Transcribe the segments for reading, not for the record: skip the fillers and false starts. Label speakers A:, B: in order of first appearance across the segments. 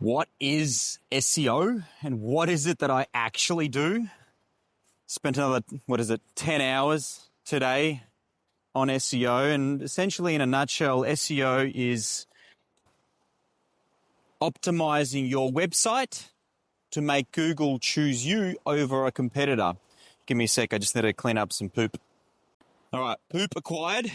A: What is SEO and what is it that I actually do? Spent another, 10 hours today on SEO, and essentially in a nutshell, SEO is optimizing your website to make Google choose you over a competitor. Give me a sec, I just need to clean up some poop. All right, poop acquired.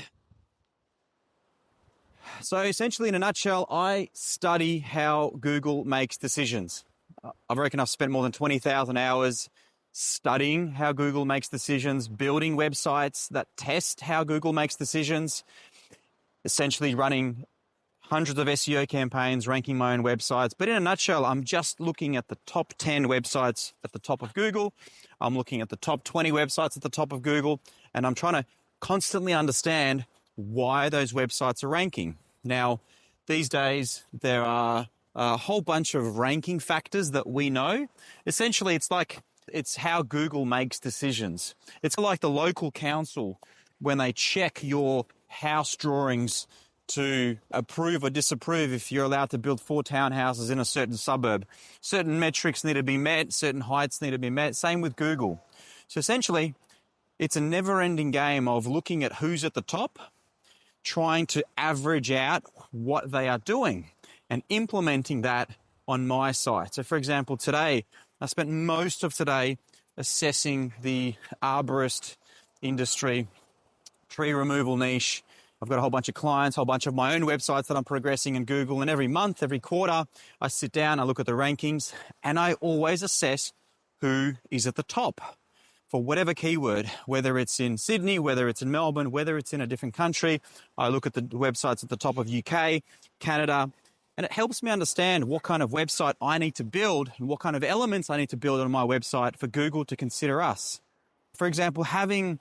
A: So essentially, in a nutshell, I study how Google makes decisions. I reckon I've spent more than 20,000 hours studying how Google makes decisions, building websites that test how Google makes decisions, essentially running hundreds of SEO campaigns, ranking my own websites. But in a nutshell, I'm just looking at the top 10 websites at the top of Google. I'm looking at the top 20 websites at the top of Google, and I'm trying to constantly understand why those websites are ranking. Now, these days, there are a whole bunch of ranking factors that we know. Essentially, it's how Google makes decisions. It's like the local council when they check your house drawings to approve or disapprove if you're allowed to build 4 townhouses in a certain suburb. Certain metrics need to be met, certain heights need to be met. Same with Google. So essentially, it's a never-ending game of looking at who's at the top, trying to average out what they are doing and implementing that on my site. So for example, today, I spent most of today assessing the arborist industry, tree removal niche. I've got a whole bunch of clients, a whole bunch of my own websites that I'm progressing in Google. And every month, every quarter, I sit down, I look at the rankings, and I always assess who is at the top for whatever keyword, whether it's in Sydney, whether it's in Melbourne, whether it's in a different country. I look at the websites at the top of UK, Canada, and it helps me understand what kind of website I need to build and what kind of elements I need to build on my website for Google to consider us. For example, having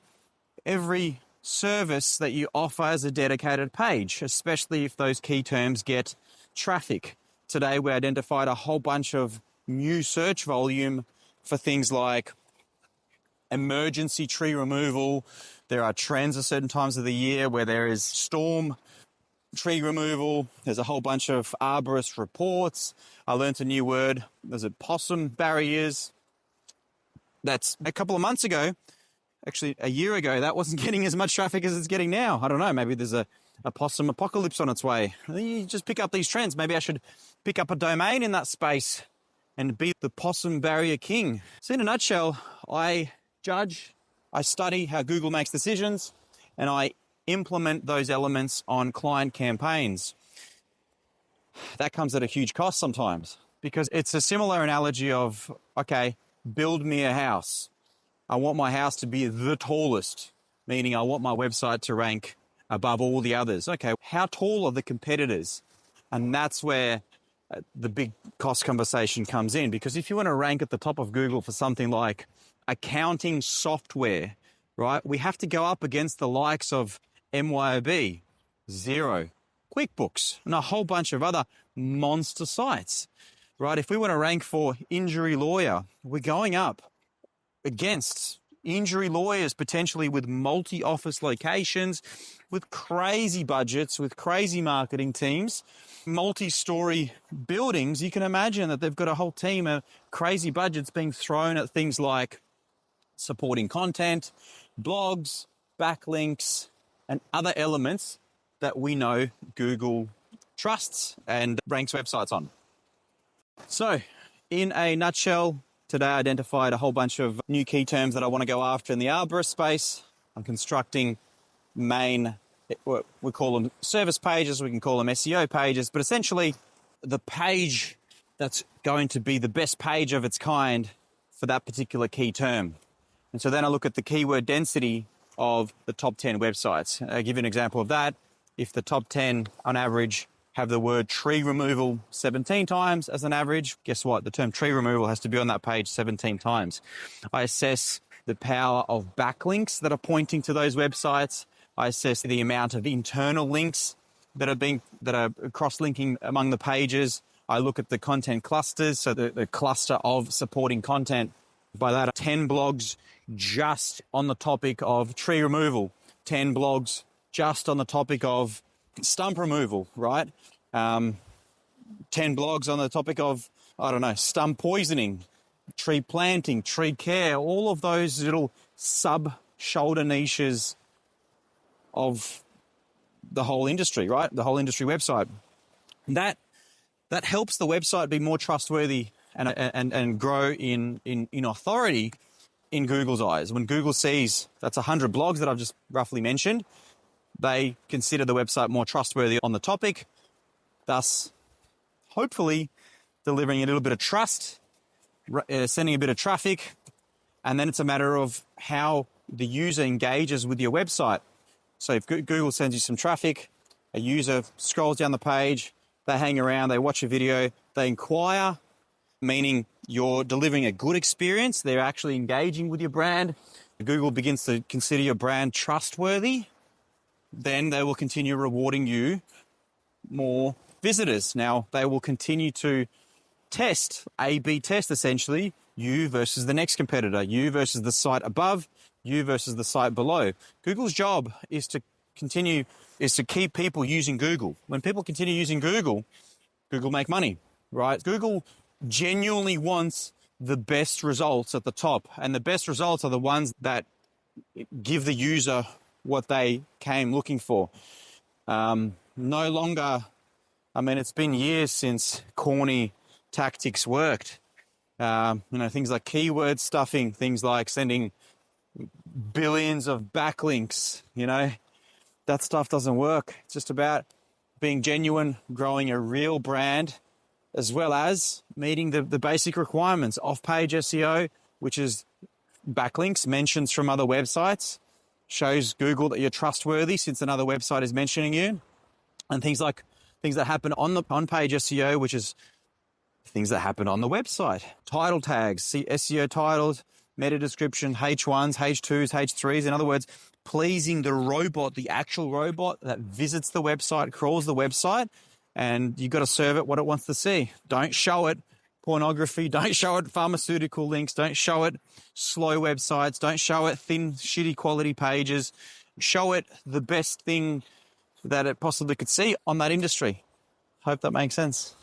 A: every service that you offer as a dedicated page, especially if those key terms get traffic. Today, we identified a whole bunch of new search volume for things like emergency tree removal. There are trends at certain times of the year where there is storm tree removal. There's a whole bunch of arborist reports. I learned a new word. There's possum barriers. That's a couple of months ago. Actually, a year ago, that wasn't getting as much traffic as it's getting now. I don't know. Maybe there's a possum apocalypse on its way. You just pick up these trends. Maybe I should pick up a domain in that space and be the possum barrier king. So in a nutshell, I judge, I study how Google makes decisions, and I implement those elements on client campaigns. That comes at a huge cost sometimes, because it's a similar analogy of, okay, build me a house. I want my house to be the tallest, meaning I want my website to rank above all the others. Okay, how tall are the competitors? And that's where the big cost conversation comes in, because if you want to rank at the top of Google for something like accounting software, right, we have to go up against the likes of MYOB, Xero, QuickBooks, and a whole bunch of other monster sites, right? If we want to rank for injury lawyer, we're going up against injury lawyers potentially with multi-office locations, with crazy budgets, with crazy marketing teams, multi-story buildings. You can imagine that they've got a whole team of crazy budgets being thrown at things like supporting content, blogs, backlinks, and other elements that we know Google trusts and ranks websites on. So, in a nutshell, today I identified a whole bunch of new key terms that I want to go after in the arborist space. I'm constructing we call them service pages, we can call them SEO pages, but essentially the page that's going to be the best page of its kind for that particular key term. And so then I look at the keyword density of the top 10 websites. I'll give you an example of that. If the top 10 on average have the word tree removal 17 times as an average, guess what? The term tree removal has to be on that page 17 times. I assess the power of backlinks that are pointing to those websites. I assess the amount of internal links that are cross-linking among the pages. I look at the content clusters, so the cluster of supporting content. By that, 10 blogs just on the topic of tree removal, 10 blogs just on the topic of stump removal, right? 10 blogs on the topic of, I don't know, stump poisoning, tree planting, tree care, all of those little sub-shoulder niches of the whole industry, right? The whole industry website. That helps the website be more trustworthy and grow in authority in Google's eyes. When Google sees that's 100 blogs that I've just roughly mentioned, they consider the website more trustworthy on the topic, thus hopefully delivering a little bit of trust, sending a bit of traffic, and then it's a matter of how the user engages with your website. So if Google sends you some traffic, a user scrolls down the page, they hang around, they watch a video, they inquire, meaning you're delivering a good experience, they're actually engaging with your brand, Google begins to consider your brand trustworthy, then they will continue rewarding you more visitors. Now, they will continue to test, A/B test essentially, you versus the next competitor, you versus the site above, you versus the site below. Google's job is to keep people using Google. When people continue using Google, Google make money, right? Google genuinely wants the best results at the top, and the best results are the ones that give the user what they came looking for. No longer, I mean, it's been years since corny tactics worked. Things like keyword stuffing, things like sending billions of backlinks, that stuff doesn't work. It's just about being genuine, growing a real brand, as well as meeting the basic requirements. Off-page SEO, which is backlinks, mentions from other websites, shows Google that you're trustworthy since another website is mentioning you. And things that happen on-page SEO, which is things that happen on the website. Title tags, see SEO titles, meta description, H1s, H2s, H3s. In other words, pleasing the robot, the actual robot that visits the website, crawls the website, and you've got to serve it what it wants to see. Don't show it pornography, don't show it pharmaceutical links, don't show it slow websites, don't show it thin, shitty quality pages. Show it the best thing that it possibly could see on that industry. Hope that makes sense.